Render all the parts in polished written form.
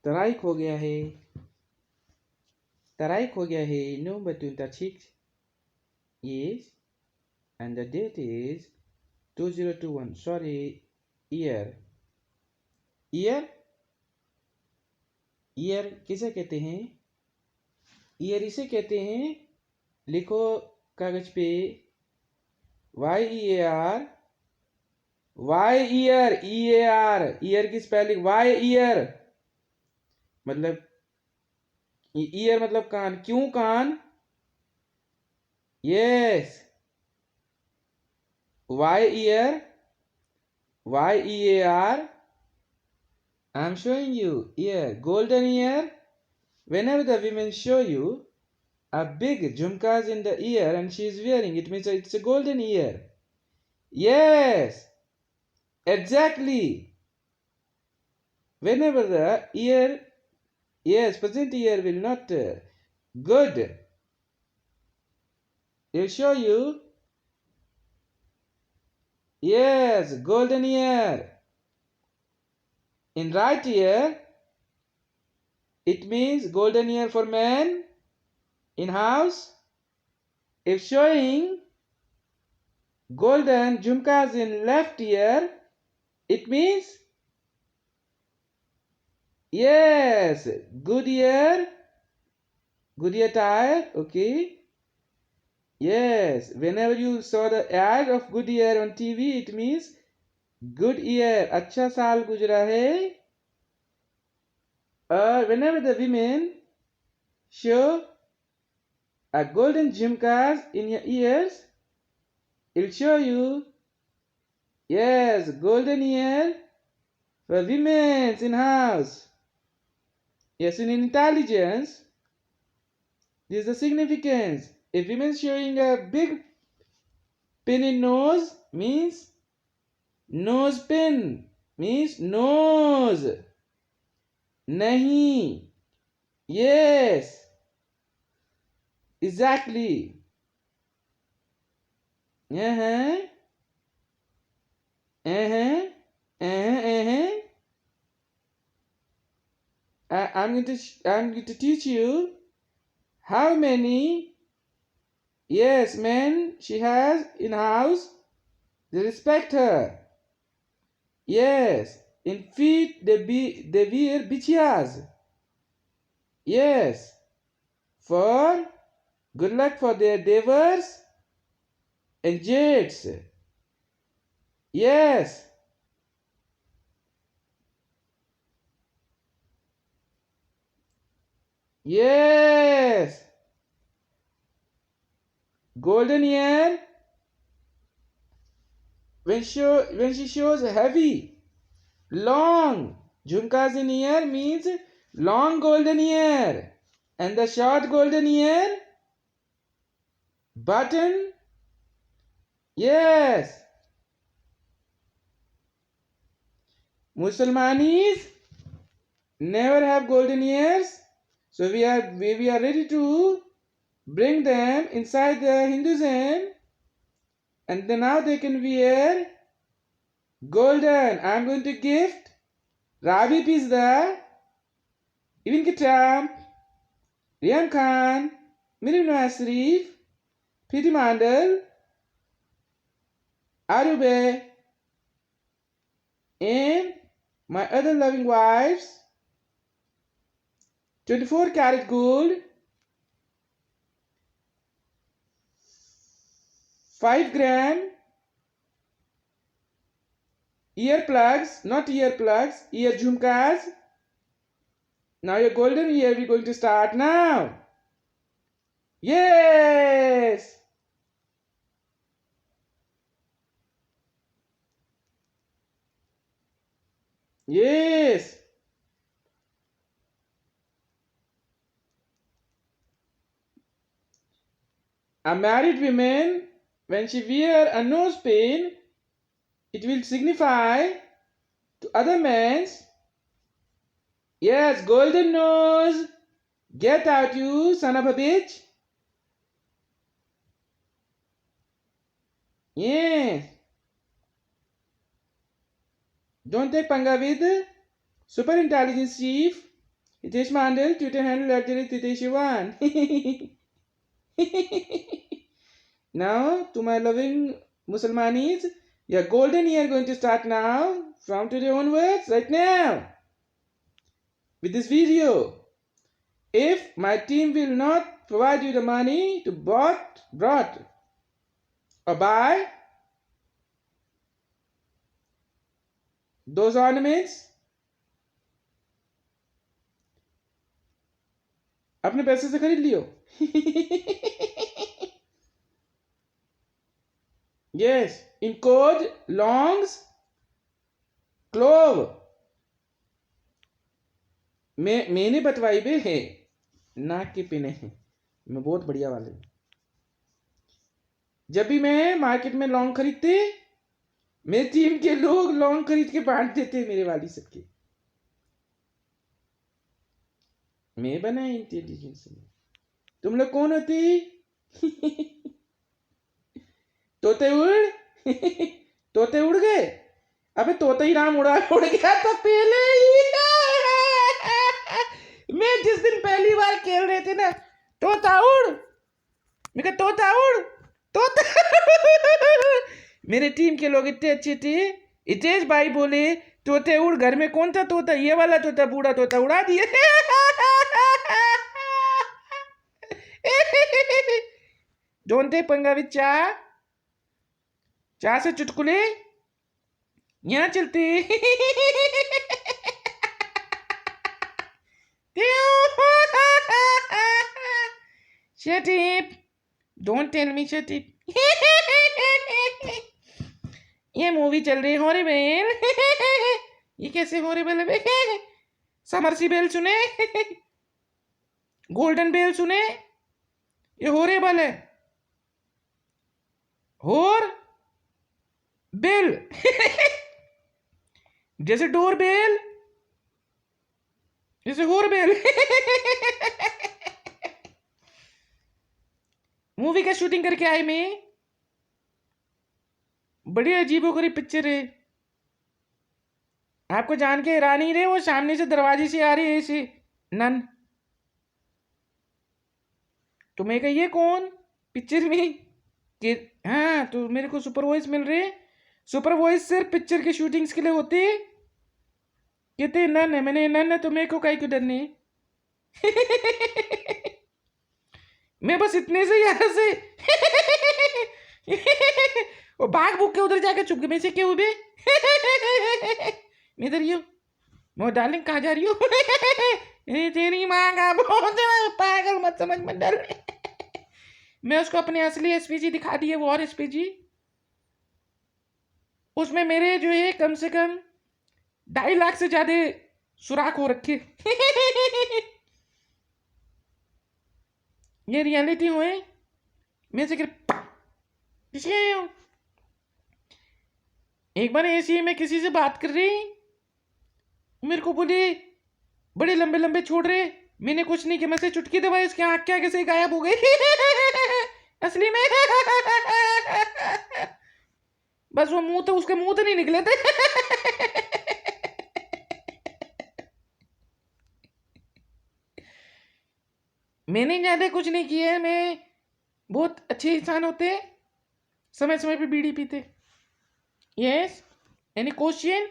तारीख हो गया है, तारीख हो गया है November 26. Yes, and the date is 2021. Sorry, year. Year, year किसे कहते हैं? ईयर इसे कहते हैं, लिखो कागज पे, YEAR, Y ear, EAR, ear की स्पेलिंग वाई ईयर, मतलब ईयर मतलब कान, क्यों कान? Yes, Y ear, YEAR. I'm showing you ear, golden ear. Whenever the women show you a big jhumkas in the ear and she is wearing, it means it's a golden ear. Yes, exactly. Whenever the ear, yes, present ear will not good, it will show you, yes, golden ear. In right ear, it means golden ear for men in house. If showing golden jhumkas in left ear, it means yes, good ear tire, okay. Yes, whenever you saw the ad of Goodyear on TV, it means good year, अच्छा साल गुजरा है. Or whenever the women show a golden jhumkas in your ears, it'll show you, yes, golden ear for women in house. Yes, in intelligence, this is the significance. If women showing a big pin in nose, means nose pin, means nose. Nahi. Yes. Exactly. Uh-huh. Uh-huh. Uh-huh. Uh-huh. I'm going to teach you how many, yes, men she has in house. They respect her. Yes. In feet they wear bichiyas. Yes. For good luck for their devas and jades. Yes. Yes. Golden ear. When she shows heavy, long jhumkas in ear means long golden ear, and the short golden ear button. Yes. Musalmanis never have golden ears, so we are ready to bring them inside the Hinduism, and then now they can wear golden. I'm going to gift Rabi Pizda, Ibn Kitam, Rian Khan, Miriam Nasrif, Priti Mandal, Arube, and my other loving wives, 24 karat gold, 5 gram earplugs, not earplugs, ear jhumkas. Now your golden ear, we're going to start now. Yes. Yes. A married woman, when she wear a nose pin, it will signify to other men, yes, golden nose, get out you son of a bitch. Yes. Don't take panga with super intelligence chief. Hitesh Mandal, Twitter handle @HiteshIvan. Now, to my loving Musalmanis, your golden year going to start now, from today onwards, right now, with this video. If my team will not provide you the money to bought or buy those ornaments, अपने पैसे से खरीद लियो. Yes, in code longs clove. मैंने बतवाई बे है नाक के पिने हैं, मैं बहुत बढ़िया वाले. जब भी मैं मार्केट में लौंग खरीदते, मेरे टीम के लोग लौंग खरीद के बांट देते मेरे वाली सबके. मैं बना इंटेलिजेंस में. तुम लोग कौन होती? तोते उड़ गए. अबे तोते ही नाम उड़ गया तो पहले ही. मैं जिस दिन पहली बार खेल रहे थे ना, तोता उड़, मैं कहा तोता उड़, तोता. मेरे टीम के लोग इतने अच्छे थे. हितेश भाई बोले तोते उड़, घर में कौन था तोता? ये वाला तोता, बूढ़ा तोता, उड़ा दिए. डोंट टेक पंगा विद चाह से चुटकुले यहाँ चलते. Shut up. Don't tell me shut up. ये मूवी चल रही है हॉरिबल. ये कैसे हॉरिबल है? समरसीबेल सुने, गोल्डन बेल सुने, ये हॉरिबल है. होर बेल. जैसे डोर बेल, जैसे होर बेल. मूवी का शूटिंग करके आए मैं. बड़ी अजीबोगरीब पिक्चर है. आपको जान के हैरानी नहीं रहे, वो सामने से दरवाजे से आ रही है ऐसे नन. तो मैं कहा ये कौन पिक्चर में कि हाँ, तो मेरे को सुपर वॉइस मिल रहे. सुपर वॉइस सिर्फ पिक्चर के शूटिंग्स के लिए होते. कहते नन है. मैंने नन है तो मेरे को काहे क्यों डरने. मैं बस इतने से यहाँ से वो भाग भूख के उधर जाके चुप गए. मैं से क्यों बे? मैं इधर यू मैं डार्लिंग कहाँ जा रही हो? तेरी माँ का बहुत पागल, मत समझ मत डर. मैं उसको अपने असली एसपीजी दिखा दिए, वॉर एसपीजी. उसमें मेरे जो है कम से कम 2.5 लाख से ज्यादा सुराख हो रखे. ये रियलिटी हुए. मैं से एक बार ऐसी मैं किसी से बात कर रही, मेरे को बोले बड़े लंबे लंबे छोड़ रहे. मैंने कुछ नहीं किया, मैं से चुटकी दबाई, उसके आँख के आगे से गायब हो गई. असली में बस वो मुंह तो उसके मुंह तो नहीं निकले थे. मैंने ज्यादा कुछ नहीं किया है. मैं बहुत अच्छे इंसान होते, समय समय पे बीड़ी पीते. Yes, any question?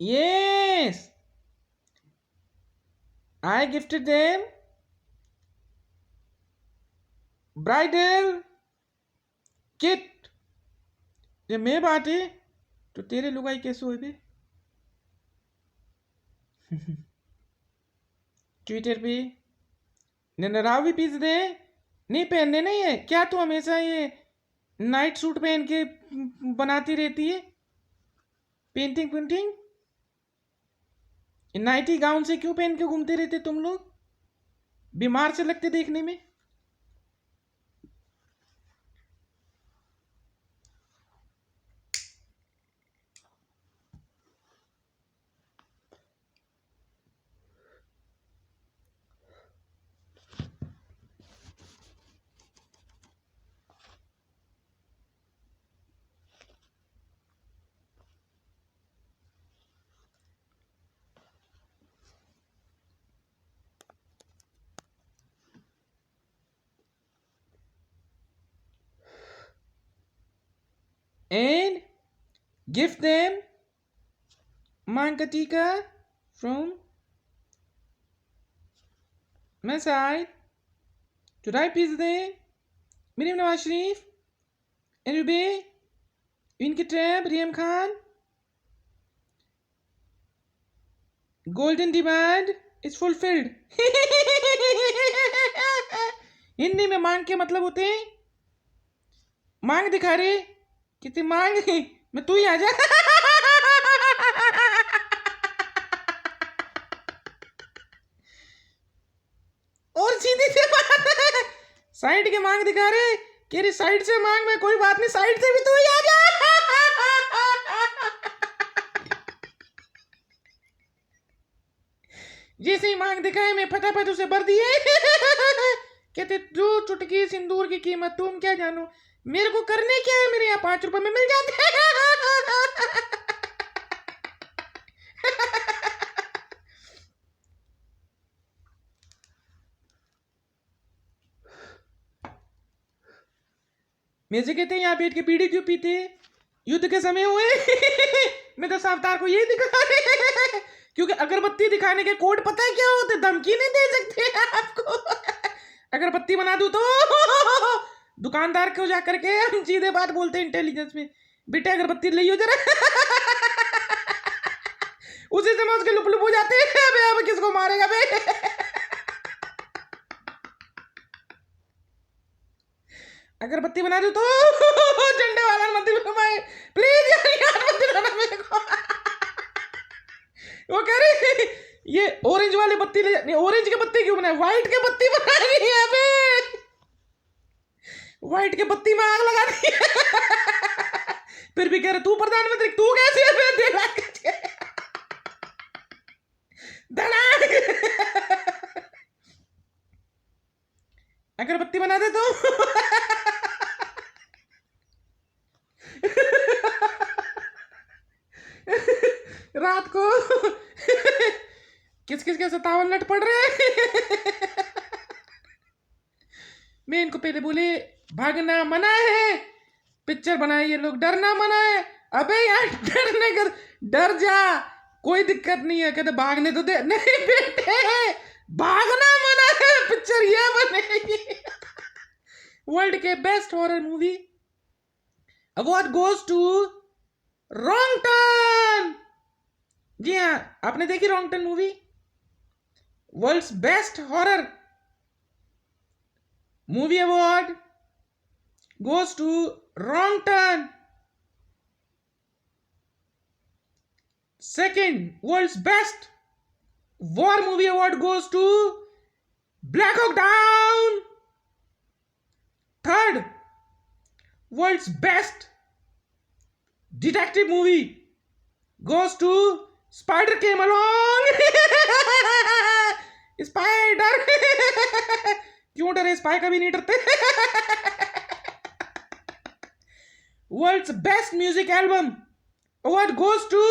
Yes, I gifted them bridal kit. जब मैं बांटे तो तेरे लुगाई कैसे हुए बे? ट्विटर पे राव भी पीस दे। नहीं पहनने नहीं है क्या? तू हमेशा ये नाइट सूट पहन के बनाती रहती है पेंटिंग पेंटिंग। नाइटी गाउन से क्यों पहन के घूमते रहते तुम लोग? बीमार से लगते देखने में। And give them mankatika from my side. चुराई पीस दे मरीम नवाज शरीफ, एनबी, इनकी trap, रियम Khan. Golden demand is fulfilled. Hindi में मांग के मतलब होते हैं मांग दिखा रहे कितनी मांग मैं तू ही आ जा। और सीधी से बात साइड के मांग दिखा रहे कि अरे साइड से मांग में कोई बात नहीं साइड से भी तू ही आ जा। जैसे ही मांग दिखाए मैं फटाफट उसे भर दिए। कहते जो चुटकी सिंदूर की कीमत तुम क्या जानो, मेरे को करने क्या है, मेरे यहाँ 5 रुपए में मिल जाते हैं। मेरे से कहते हैं यहाँ बैठ के बीड़ी क्यों पीते, युद्ध के समय हुए। मैं तो अवतार को यही दिखा रहे क्योंकि अगरबत्ती दिखाने के कोड पता है क्या होते, धमकी नहीं दे सकते आपको। अगरबत्ती बना दूं तो दुकानदार को जा करके हम सीधे बात बोलते हैं इंटेलिजेंस में, बेटे अगरबत्ती ले हो जरा। उसी समय उसके लुप लुप हो जाते हैं, अब किसको मारेगा बे। अगरबत्ती बना दो तो झंडे वाला मत घुमाए प्लीज यार मत दिलाना मेरे को। वो कह रही ये ऑरेंज वाली बत्ती ले, नहीं ऑरेंज के बत्ती क्यों बनाए, व्हाइट के बत्ती बनाई है अबे, व्हाइट के बत्ती में आग लगा दी। फिर भी कह रहे तू प्रधानमंत्री, तू कैसे अगरबत्ती बना दे तो। रात को किस किस के 57 नट पड़ रहे। मैं इनको पहले बोले भागना मना है, पिक्चर बनाए ये लोग डरना मना है। अबे यार डरने का डर जा, कोई दिक्कत नहीं है, कहते भागने तो दे, नहीं बेटे भागना मना है, पिक्चर ये बनेगी। वर्ल्ड के best horror movie award goes to Wrong Turn. जी हाँ आपने देखी Wrong Turn movie? World's best horror movie award goes to Wrong Turn. Second world's best war movie award goes to Black Hawk Down. Third world's best detective movie goes to Spider Came Along। Spider क्यों डरे, spy कभी नहीं डरते। World's best music album award goes to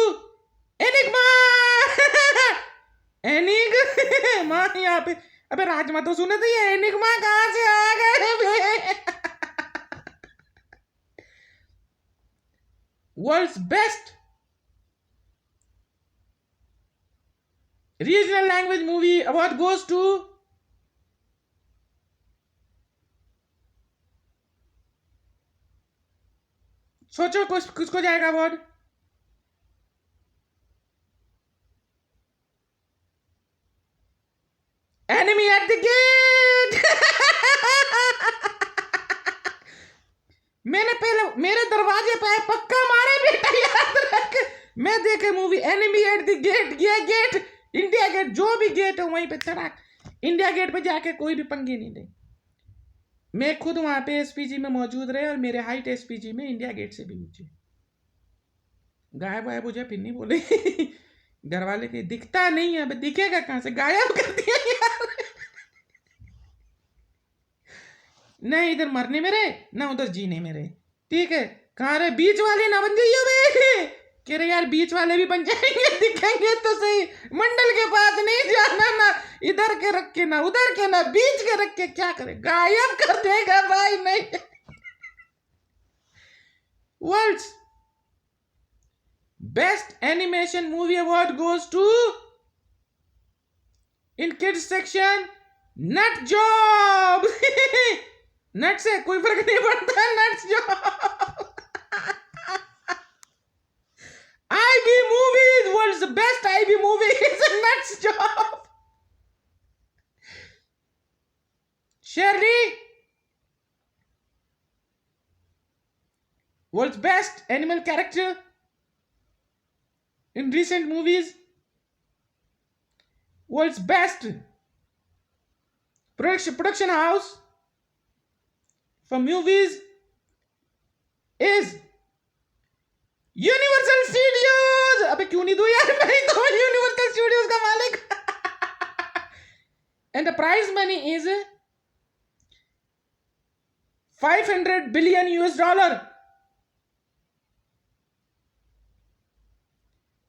Enigma. Enigma यहाँ पे, अबे राजमा तो सुने थे, ये एनिग्मा कहाँ से आ गए। World's best regional language movie award goes to सोचो किसको जाएगा award. Enemy at the Gate. मैंने पहले मेरे दरवाजे पे पक्का मारे बेटा, याद रख। मैं देखे movie Enemy at the Gate, ये गेट इंडिया गेट, जो भी गेट है वहीं पे चढ़ा, इंडिया गेट पे जाके कोई भी पंगे नहीं ले। मैं खुद वहां पे एसपीजी में मौजूद रहे और मेरे हाइट एसपीजी में इंडिया गेट से भी ऊंचे। गायब वायब हो जाए फिर नहीं बोले। घर वाले के दिखता नहीं है, दिखेगा कहां से, गायब कर दिया यार। न इधर मरने मेरे ना उधर जीने मेरे, ठीक है। कहाँ रहे बीच वाले, ना बन जाइए बे। कह रहे यार बीच वाले भी बन जाएंगे, दिखेंगे तो सही। मंडल के पास नहीं जाना, ना इधर के रख के ना उधर के ना बीच के रख के, क्या करे, गायब कर देगा भाई। नहीं, world's best animation movie award goes to, in kids section, Nut Job. Nut से कोई फर्क नहीं पड़ता, Nut Job. IB movies, world's best IB movie is a nuts job. Shirley, world's best animal character in recent movies, world's best production house for movies is universal studios. अबे क्यों नहीं दूं यार, मैं ही तो यूनिवर्सल स्टूडियोज का मालिक। And the prize money is $500 billion US.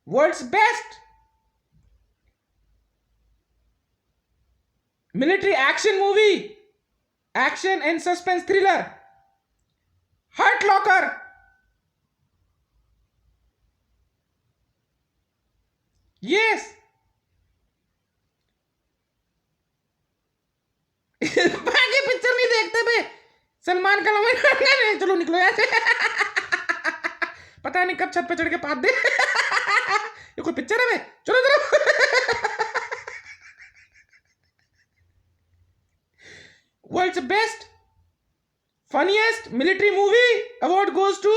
World's best military action movie, action and suspense thriller, Hurt Locker. Yes, बाकी पिक्चर नहीं देखते बे, सलमान का नहीं। चलो निकलो यार। पता नहीं कब छत पे चढ़ के पाद दे। ये कोई पिक्चर है बे, चलो चलो। World's best funniest military movie award goes to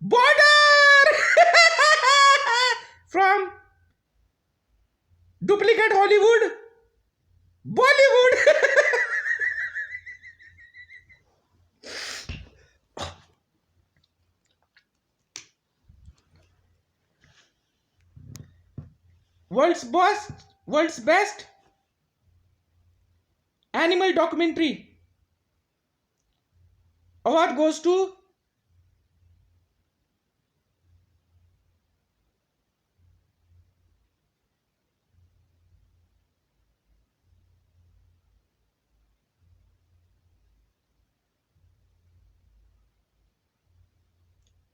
Border. From duplicate Hollywood Bollywood. World's best animal documentary award goes to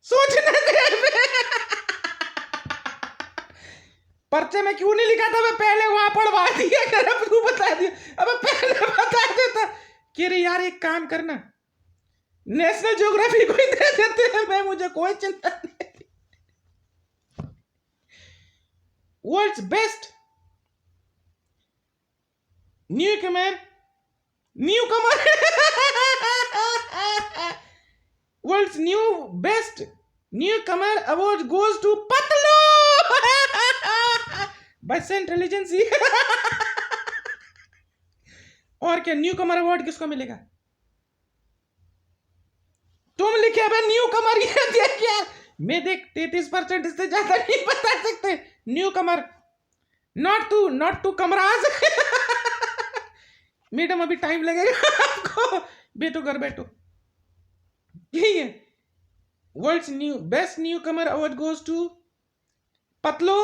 सोचने दे। पर्चे में क्यों नहीं लिखा था, मैं पहले वहां पढ़वा दिया कर, अब तू बता दिया। अब पहले बता देता कि रे यार एक काम करना, नेशनल ज्योग्राफी को ही दे देते हैं, मैं मुझे कोई चिंता नहीं। World's best newcomer world's best newcomer award goes to Patlu by central agency. और क्या न्यू कमर अवार्ड किसको मिलेगा? तुम लिखे भाई न्यू कमर, ये देख यार, मैं देख 33% इससे ज्यादा नहीं बता सकते। न्यू कमर, नॉट टू कमराज। मैडम अभी टाइम लगेगा आपको, बैठो घर बैठो। यही है। World's best newcomer award goes to पतलो,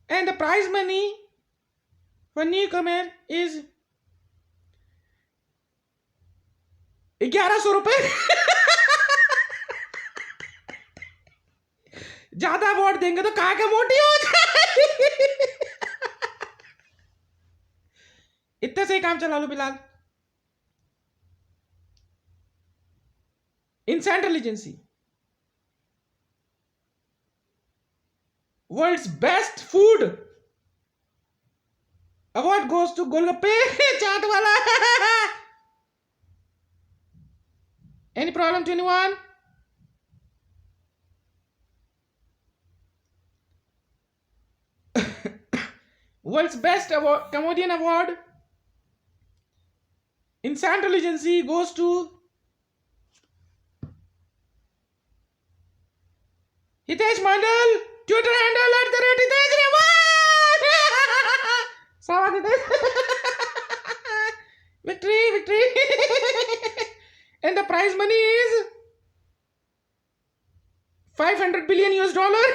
and the prize money for newcomer is 1100 रुपए। ज्यादा अवार्ड देंगे तो कहा के मोटी हो जाए। इतने से ही काम चला लो Bilal. In central agency world's best food Award goes to Golgappe chaat wala. Any problem to anyone? World's best award, comedian award in Central Agency goes to Hitesh Mandal, Twitter handle @Hitesh Rewan. Sawa Hitesh. Victory, victory. And the prize money is 500 billion US dollar.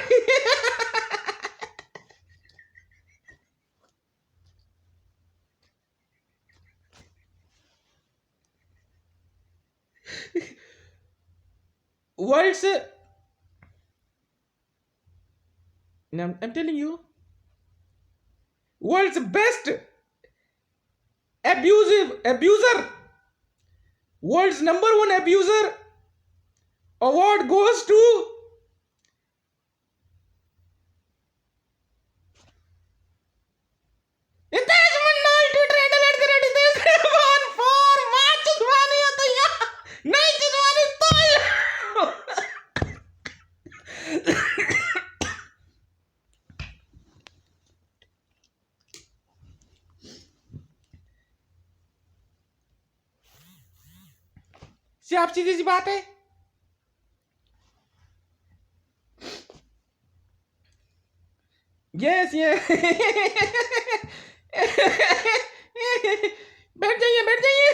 World's I'm telling you, world's best abuser, world's number one abuser award goes to Hitesh Mandal, Twitter handle @Hitesh Rewan for match chizwani hoता ya नहीं chizwani तो सिर्फ सीधी सी बात है. Yes ये बैठ जाइए बैठ जाइए.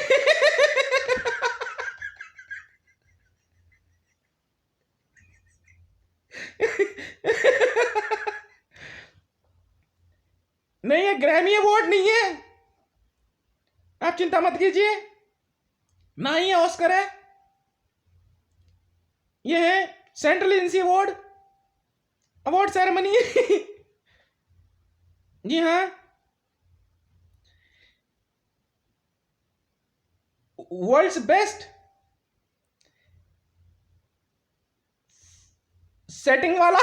नहीं ये ग्रैमी अवार्ड नहीं है, आप चिंता मत कीजिए. ना ही ये ऑस्कर है, ये है सेंट्रल एजेंसी अवार्ड सेरेमनी. जी हाँ, वर्ल्ड्स बेस्ट सेटिंग वाला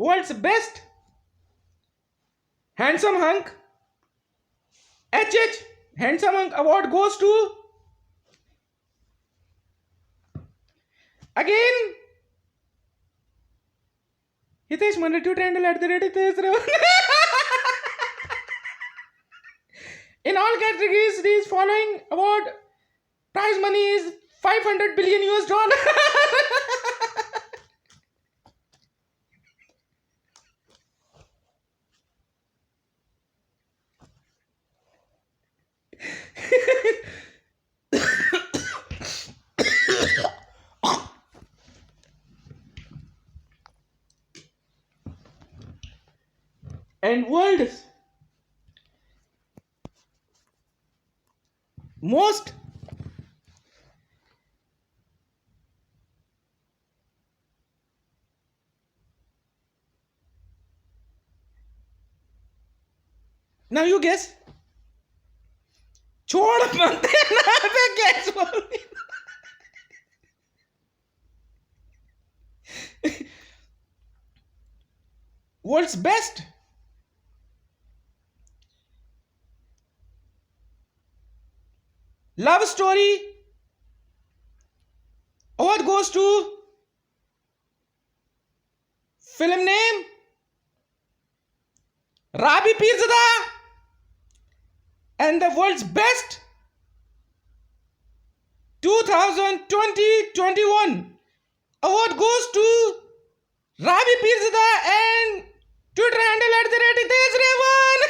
world's best handsome hunk HH handsome hunk award goes to again Hitesh Mandal, Twitter handle @Hitesh Rewan. In all categories, these following award prize money is 500 billion US dollar. And world's most now you guess. छोड़ बनते ना पे guess बोलनी. World's best love story award goes to film name Rabi Pirzada, and the world's best 2020-21 award goes to Rabi Pirzada and Twitter handle @Hitesh Rewan.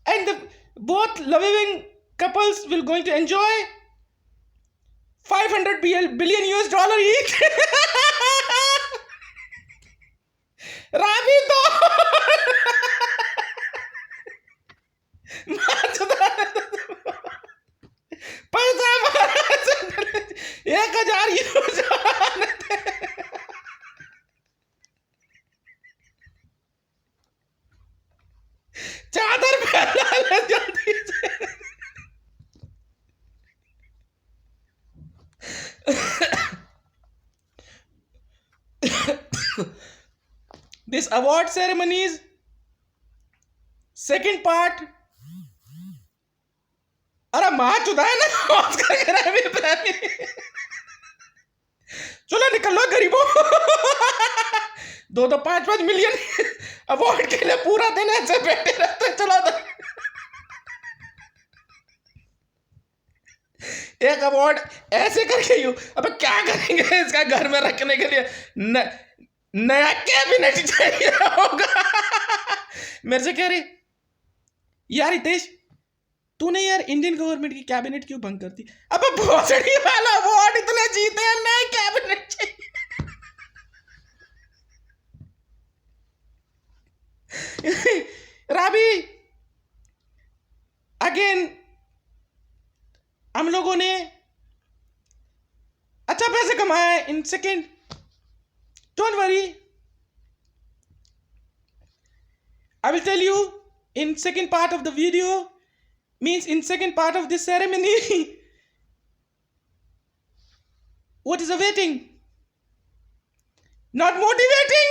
And the both loving couples will going to enjoy 500 billion US dollar each. Rabi तो पैसा 1000 euro चादर फैला जल्दी से. award ceremonies second part. अरे माँ चुदा है ना ऑस्कर ग्रैमी प्रेमी. चलो निकल लो गरीबों. 2-5 मिलियन अवार्ड के लिए पूरा दिन ऐसे बैठे रहते. चलो एक अवार्ड ऐसे करके यू. अब क्या करेंगे इसका घर में रखने के लिए. नया कैबिनेट चाहिए होगा. मेरे से कह रहे यार हितेश तूने यार इंडियन गवर्नमेंट की कैबिनेट क्यों भंग करती. अब भोसड़ी वाला अवार्ड इतने जीते हैं, नए कैबिनेट चाहिए. राबी अगेन हम लोगों ने अच्छा पैसे कमाए in second. Don't worry, I will tell you in second part of the video, means in second part of this ceremony. What is awaiting? Not motivating.